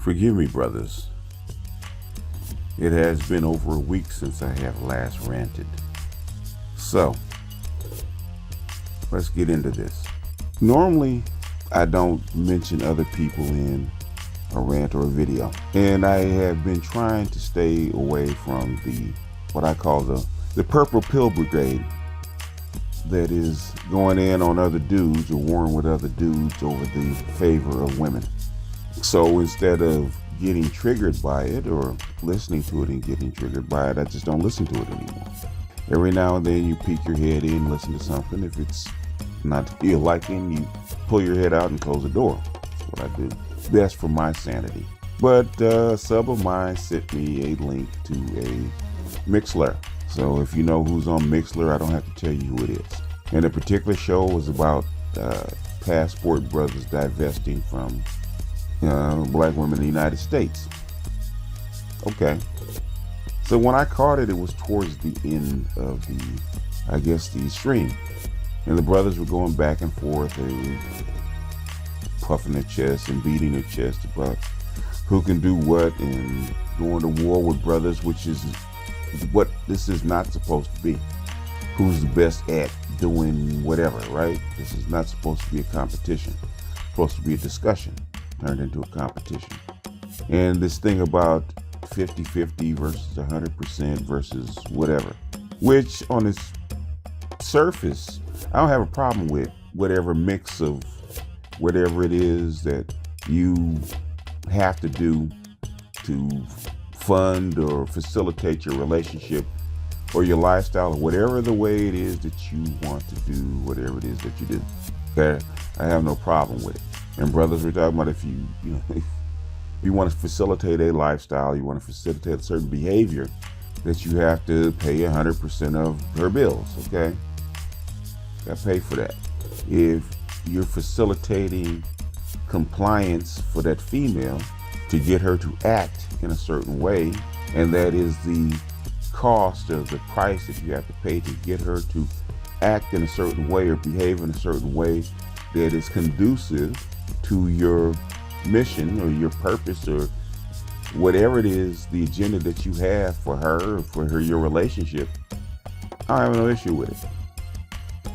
Forgive me, brothers. It has been over a week since I have last ranted. So, let's get into this. Normally, I don't mention other people in a rant or a video. And I have been trying to stay away from what I call the purple pill brigade that is going in on other dudes or warring with other dudes over the favor of women. So instead of getting triggered by it or listening to it and getting triggered by it, I just don't listen to it anymore. Every now and then you peek your head in, listen to something. If it's not to your liking, you pull your head out and close the door. That's what I do. Best for my sanity. But a sub of mine sent me a link to a Mixler. So if you know who's on Mixler, I don't have to tell you who it is. And the particular show was about passport brothers divesting from black women in the United States. Okay. So when I caught it, it was towards the end of the stream. And the brothers were going back and forth. They were puffing their chest and beating their chest about who can do what and going to war with brothers, which is what this is not supposed to be. Who's the best at doing whatever, right? This is not supposed to be a competition. It's supposed to be a discussion turned into a competition. And this thing about 50-50 versus 100% versus whatever, which on its surface, I don't have a problem with whatever mix of whatever it is that you have to do to fund or facilitate your relationship or your lifestyle, or whatever the way it is that you want to do, whatever it is that you do. Okay? I have no problem with it. And brothers, we're talking about if you want to facilitate a lifestyle, you want to facilitate a certain behavior, that you have to pay 100% of her bills, okay? You gotta pay for that. If you're facilitating compliance for that female to get her to act in a certain way, and that is the cost of the price that you have to pay to get her to act in a certain way or behave in a certain way that is conducive to your mission or your purpose or whatever it is, the agenda that you have for her, your relationship, I don't have no issue with it.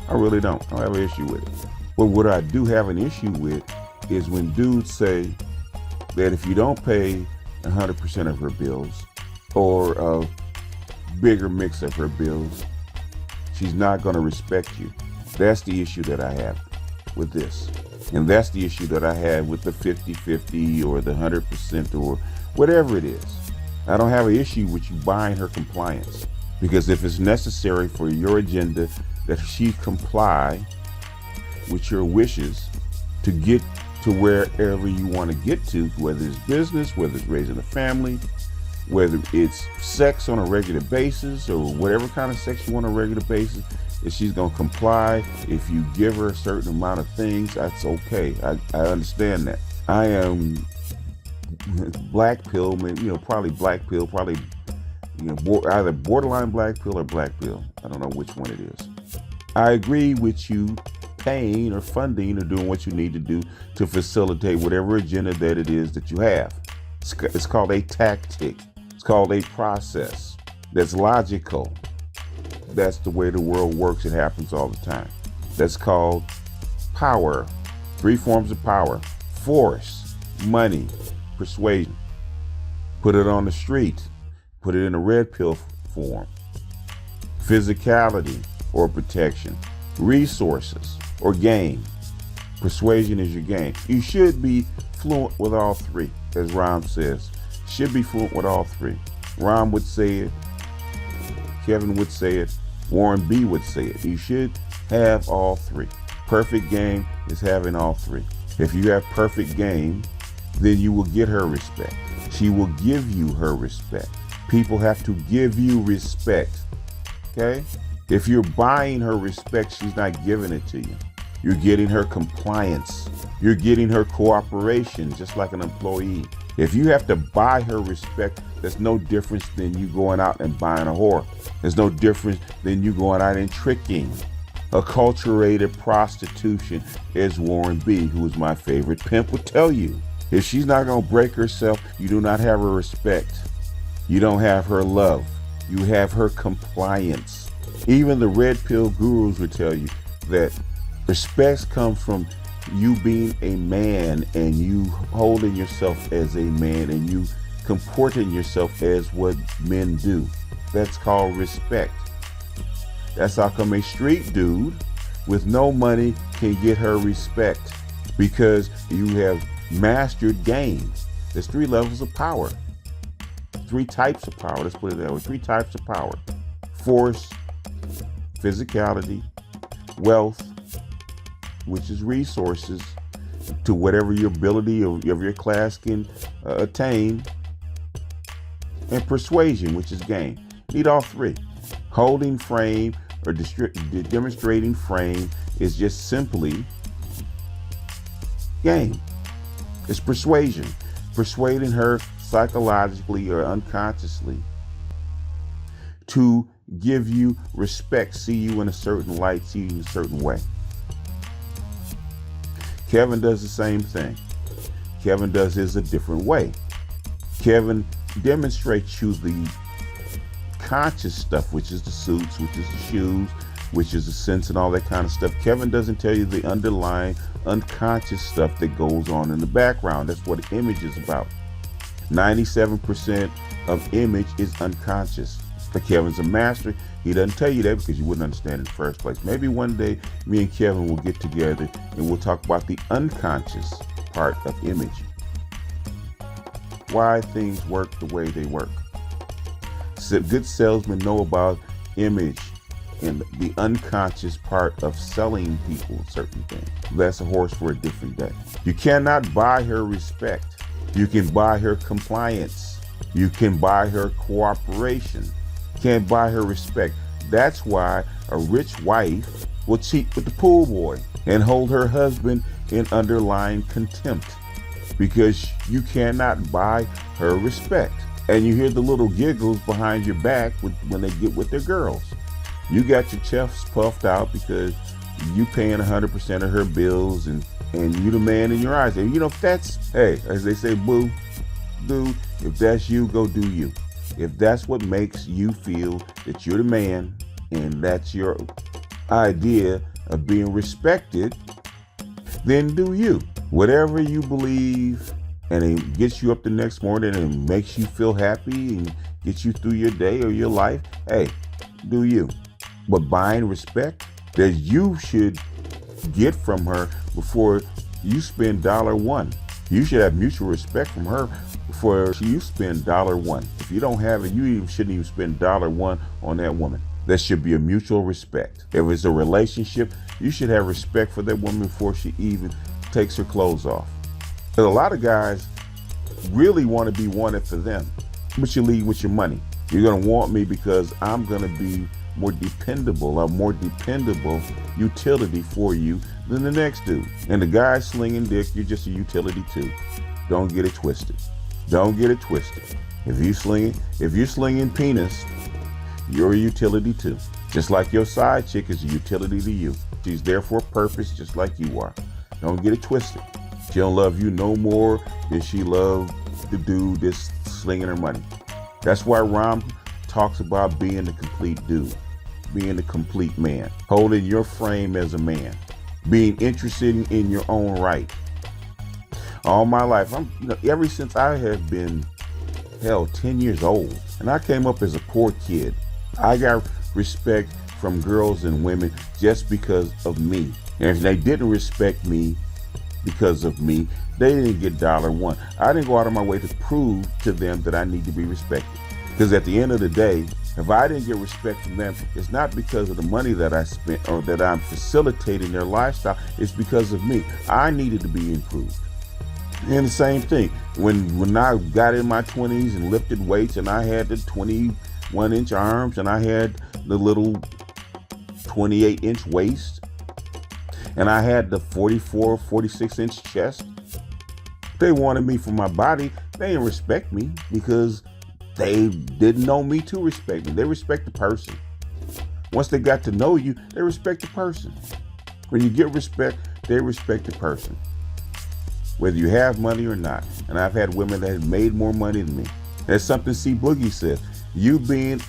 I really don't. I don't have an issue with it. But what I do have an issue with is when dudes say that if you don't pay 100% of her bills or a bigger mix of her bills, she's not going to respect you. That's the issue that I have with this. And that's the issue that I have with the 50-50 or the 100% or whatever it is. I don't have an issue with you buying her compliance, because if it's necessary for your agenda that she comply with your wishes to get to wherever you want to get to, whether it's business, whether it's raising a family, whether it's sex on a regular basis or whatever kind of sex you want on a regular basis, if she's going to comply, if you give her a certain amount of things, that's okay. I understand that. I am black pill, probably black pill, probably either borderline black pill or black pill. I don't know which one it is. I agree with you paying or funding or doing what you need to do to facilitate whatever agenda that it is that you have. It's called a tactic. It's called a process that's logical. That's the way the world works. It happens all the time. That's called power. 3 forms of power: force, money, persuasion. Put it on the street. Put it in a red pill form. Physicality or protection. Resources or game. Persuasion is your game. You should be fluent with all 3, as Ram says. Should be fluent with all 3. Ram would say it. Kevin would say it. Warren B would say it. You should have all 3. Perfect game is having all 3. If you have perfect game, then you will get her respect. She will give you her respect. People have to give you respect. Okay? If you're buying her respect, she's not giving it to you. You're getting her compliance. You're getting her cooperation, just like an employee. If you have to buy her respect, there's no difference than you going out and buying a whore. There's no difference than you going out and tricking. Acculturated prostitution, as Warren B, who is my favorite pimp, would tell you. If she's not going to break herself, you do not have her respect. You don't have her love. You have her compliance. Even the red pill gurus would tell you that respect comes from you being a man and you holding yourself as a man and you comporting yourself as what men do. That's called respect. That's how come a street dude with no money can get her respect, because you have mastered game. There's 3 levels of power. 3 types of power. Let's put it that way. 3 types of power: force, physicality, wealth, which is resources to whatever your ability of your class can attain, and persuasion, which is game. Need all 3. Holding frame or demonstrating frame is just simply game. It's persuasion. Persuading her psychologically or unconsciously to give you respect, see you in a certain light, see you in a certain way. Kevin does the same thing. Kevin does his a different way. Kevin demonstrates you the conscious stuff, which is the suits, which is the shoes, which is the sense and all that kind of stuff. Kevin doesn't tell you the underlying unconscious stuff that goes on in the background. That's what image is about. 97% of image is unconscious. But Kevin's a master. He doesn't tell you that because you wouldn't understand in the first place. Maybe one day me and Kevin will get together and we'll talk about the unconscious part of image. Why things work the way they work. So good salesmen know about image and the unconscious part of selling people certain things. That's a horse for a different day. You cannot buy her respect. You can buy her compliance. You can buy her cooperation. Can't buy her respect. That's why a rich wife will cheat with the pool boy and hold her husband in underlying contempt, because you cannot buy her respect. And you hear the little giggles behind your back when they get with their girls. You got your chests puffed out because you paying 100% of her bills and you the man in your eyes. And you know, if that's, hey, as they say, boo, dude, if that's you, go do you. If that's what makes you feel that you're the man and that's your idea of being respected, then do you. Whatever you believe, and it gets you up the next morning and makes you feel happy and gets you through your day or your life, hey, do you. But buying respect that you should get from her before you spend $1. You should have mutual respect from her before you spend $1. If you don't have it, you shouldn't even spend $1 on that woman. There should be a mutual respect. If it's a relationship, you should have respect for that woman before she even takes her clothes off. But a lot of guys really want to be wanted for them, but you lead with your money. You're going to want me because I'm going to be more dependable, a more dependable utility for you than the next dude. And the guy slinging dick, you're just a utility too. Don't get it twisted. Don't get it twisted. If you're slinging penis, you're a utility too. Just like your side chick is a utility to you. She's there for a purpose just like you are. Don't get it twisted. She don't love you no more than she loved the dude that's slinging her money. That's why Ram talks about being the complete dude, being the complete man, holding your frame as a man, being interested in your own right. All my life, ever since I have been, 10 years old, and I came up as a poor kid, I got respect from girls and women just because of me. And if they didn't respect me because of me, they didn't get $1. I didn't go out of my way to prove to them that I need to be respected. Because at the end of the day, if I didn't get respect from them, it's not because of the money that I spent or that I'm facilitating their lifestyle. It's because of me. I needed to be improved. And the same thing, when I got in my 20s and lifted weights and I had the 21-inch arms and I had the little 28-inch waist and I had the 44, 46-inch chest, they wanted me for my body. They didn't respect me because they didn't know me to respect me. They respect the person. Once they got to know you, they respect the person. When you get respect, they respect the person. whether you have money or not. And I've had women that have made more money than me. That's something C. Boogie says. You being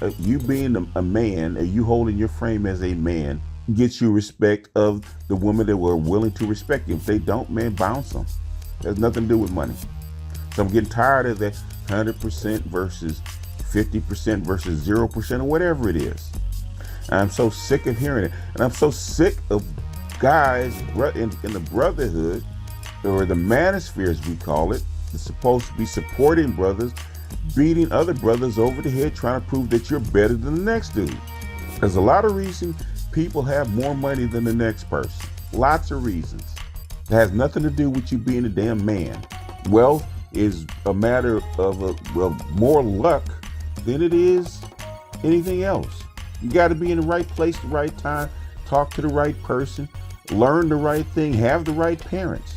a man, or you holding your frame as a man, gets you respect of the women that were willing to respect you. If they don't, man, bounce them. Has nothing to do with money. So I'm getting tired of that 100% versus 50% versus 0% or whatever it is. I'm so sick of hearing it. And I'm so sick of guys in the brotherhood, or the manosphere as we call it, that's supposed to be supporting brothers, beating other brothers over the head, trying to prove that you're better than the next dude. There's a lot of reasons people have more money than the next person. Lots of reasons. It has nothing to do with you being a damn man. Wealth is a matter of more luck than it is anything else. You got to be in the right place, the right time, talk to the right person, learn the right thing, have the right parents,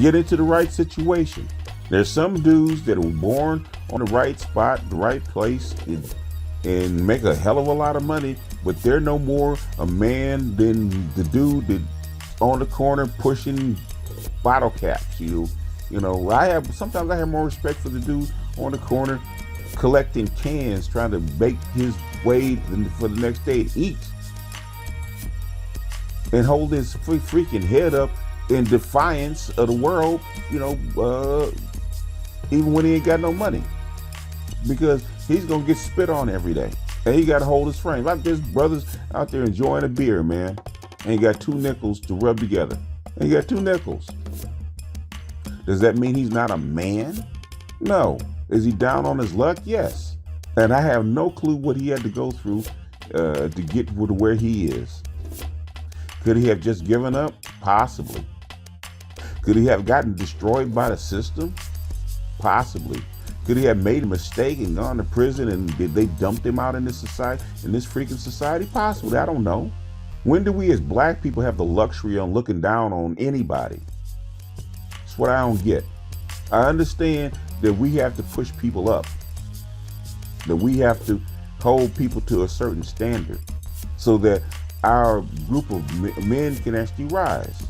get into the right situation. There's some dudes that were born on the right spot, the right place, and make a hell of a lot of money, but they're no more a man than the dude that on the corner pushing bottle caps. You know, sometimes I have more respect for the dude on the corner collecting cans, trying to make his way for the next day to eat, and hold his freaking head up in defiance of the world, even when he ain't got no money, because he's gonna get spit on every day, and he got to hold his frame. Like there's brothers out there enjoying a beer, man, and he got 2 nickels to rub together, and he got 2 nickels. Does that mean he's not a man? No. Is he down on his luck? Yes. And I have no clue what he had to go through to get to where he is. Could he have just given up? Possibly. Could he have gotten destroyed by the system? Possibly. Could he have made a mistake and gone to prison and they dumped him out in this society, in this freaking society? Possibly. I don't know. When do we as black people have the luxury on looking down on anybody? That's what I don't get. I understand that we have to push people up, that we have to hold people to a certain standard so that our group of men can actually rise.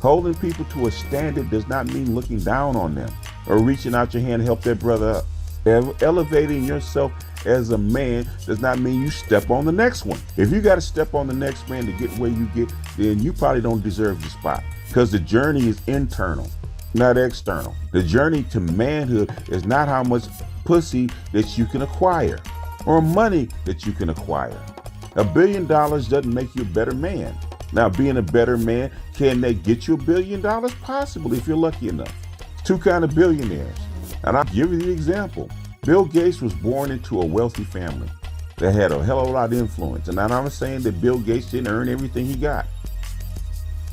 Holding people to a standard does not mean looking down on them or reaching out your hand to help that brother up. Elevating yourself as a man does not mean you step on the next one. If you got to step on the next man to get where you get, then you probably don't deserve the spot, because the journey is internal, not external. The journey to manhood is not how much pussy that you can acquire or money that you can acquire. $1 billion doesn't make you a better man. Now, being a better man, can they get you $1 billion? Possibly, if you're lucky enough. 2 kinds of billionaires. And I'll give you the example. Bill Gates was born into a wealthy family that had a hell of a lot of influence. And I'm not saying that Bill Gates didn't earn everything he got.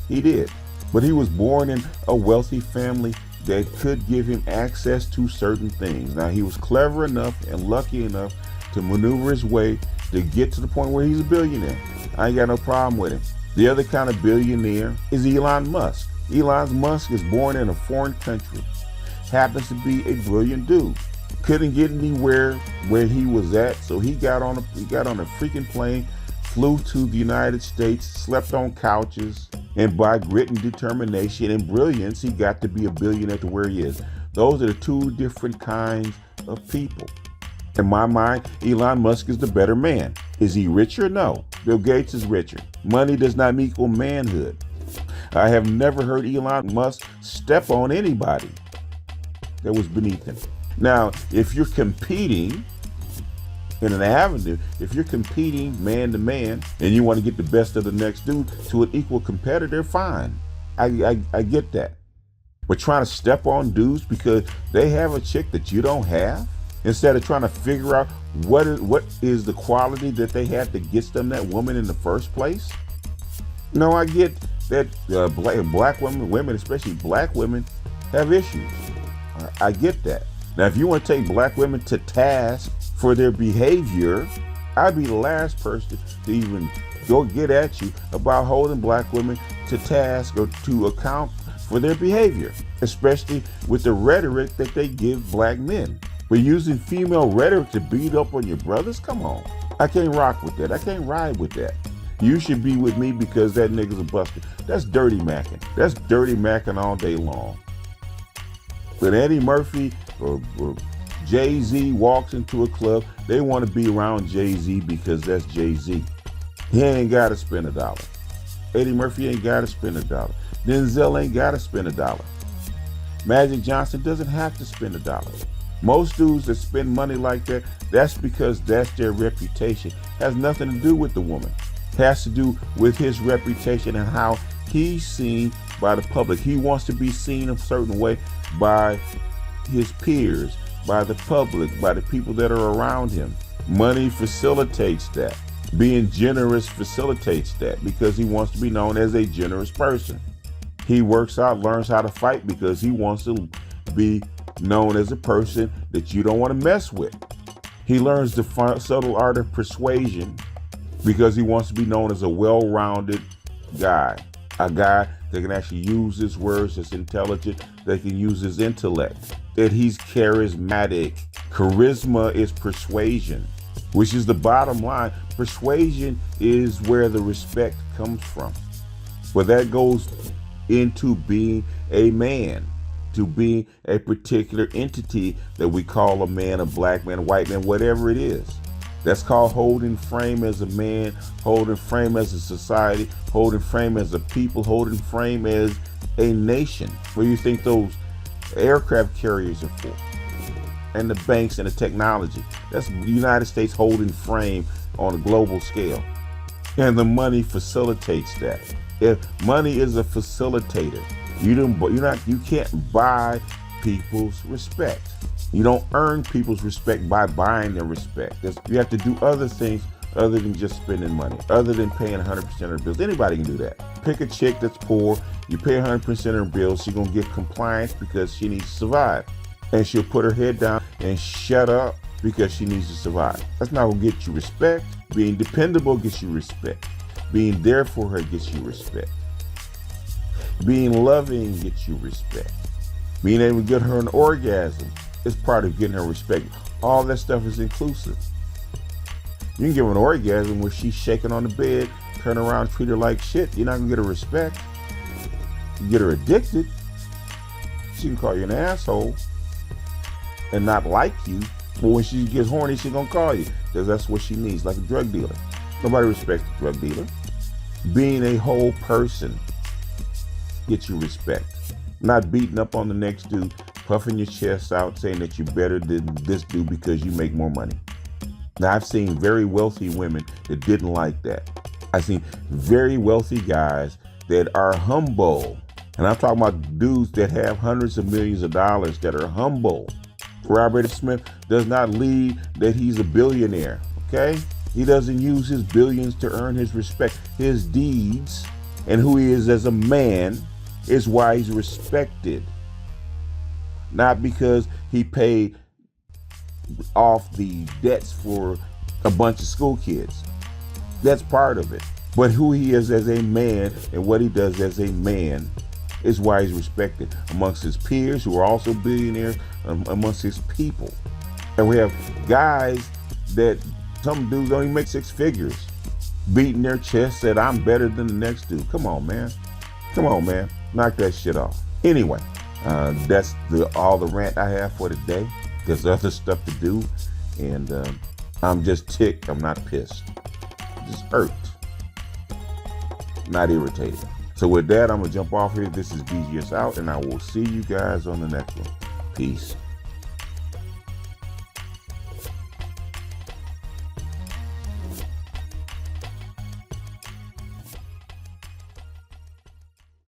He did. But he was born in a wealthy family that could give him access to certain things. Now, he was clever enough and lucky enough to maneuver his way to get to the point where he's a billionaire. I ain't got no problem with him. The other kind of billionaire is Elon Musk. Elon Musk is born in a foreign country, happens to be a brilliant dude. Couldn't get anywhere where he was at, so he got on a freaking plane, flew to the United States, slept on couches, and by grit and determination and brilliance, he got to be a billionaire to where he is. Those are the 2 different kinds of people. In my mind, Elon Musk is the better man. Is he richer? No. Bill Gates is richer. Money does not equal manhood. I have never heard Elon Musk step on anybody that was beneath him. Now, if you're competing in an avenue, if you're competing man to man and you want to get the best of the next dude to an equal competitor, fine. I get that. But trying to step on dudes because they have a chick that you don't have, instead of trying to figure out what is the quality that they had that gets them that woman in the first place. No, I get that black women, especially black women, have issues. I get that. Now, if you want to take black women to task for their behavior, I'd be the last person to even go get at you about holding black women to task or to account for their behavior, especially with the rhetoric that they give black men. But using female rhetoric to beat up on your brothers? Come on. I can't rock with that. I can't ride with that. You should be with me because that nigga's a buster. That's dirty macking. That's dirty macking all day long. When Eddie Murphy or Jay-Z walks into a club, they want to be around Jay-Z because that's Jay-Z. He ain't got to spend $1. Eddie Murphy ain't got to spend $1. Denzel ain't got to spend $1. Magic Johnson doesn't have to spend $1. Most dudes that spend money like that, that's because that's their reputation. Has nothing to do with the woman. Has to do with his reputation and how he's seen by the public. He wants to be seen a certain way by his peers, by the public, by the people that are around him. Money facilitates that. Being generous facilitates that because he wants to be known as a generous person. He works out, learns how to fight because he wants to be known as a person that you don't want to mess with. He learns the subtle art of persuasion because he wants to be known as a well-rounded guy. A guy that can actually use his words, that's intelligent, that can use his intellect, that he's charismatic. Charisma is persuasion, which is the bottom line. Persuasion is where the respect comes from. But that goes into being a man, to being a particular entity that we call a man, a black man, a white man, whatever it is. That's called holding frame as a man, holding frame as a society, holding frame as a people, holding frame as a nation. What do you think those aircraft carriers are for? And the banks and the technology. That's the United States holding frame on a global scale. And the money facilitates that. If money is a facilitator, you can't buy people's respect. You don't earn people's respect by buying their respect. You have to do other things other than just spending money, other than paying 100% of her bills. Anybody can do that. Pick a chick that's poor, you pay 100% of her bills, she's gonna get compliance because she needs to survive. And she'll put her head down and shut up because she needs to survive. That's not gonna get you respect. Being dependable gets you respect. Being there for her gets you respect. Being loving gets you respect. Being able to get her an orgasm is part of getting her respect. All that stuff is inclusive. You can give her an orgasm where she's shaking on the bed, turn around, treat her like shit. You're not gonna get her respect. You get her addicted. She can call you an asshole and not like you. But when she gets horny, she's gonna call you because that's what she needs, like a drug dealer. Nobody respects a drug dealer. Being a whole person gets you respect. Not beating up on the next dude, puffing your chest out, saying that you're better than this dude because you make more money. Now, I've seen very wealthy women that didn't like that. I've seen very wealthy guys that are humble. And I'm talking about dudes that have hundreds of millions of dollars that are humble. Robert Smith does not lead that he's a billionaire, okay? He doesn't use his billions to earn his respect. His deeds and who he is as a man is why he's respected. Not because he paid off the debts for a bunch of school kids. That's part of it. But who he is as a man and what he does as a man is why he's respected amongst his peers who are also billionaires, amongst his people. And we have guys that some dudes don't even make 6 figures, beating their chest, said, I'm better than the next dude. Come on, man. Come on, man. Knock that shit off. Anyway, that's all the rant I have for today. There's other stuff to do. And I'm just ticked. I'm not pissed. Just irked. Not irritated. So with that, I'm going to jump off here. This is BGS out, and I will see you guys on the next one. Peace.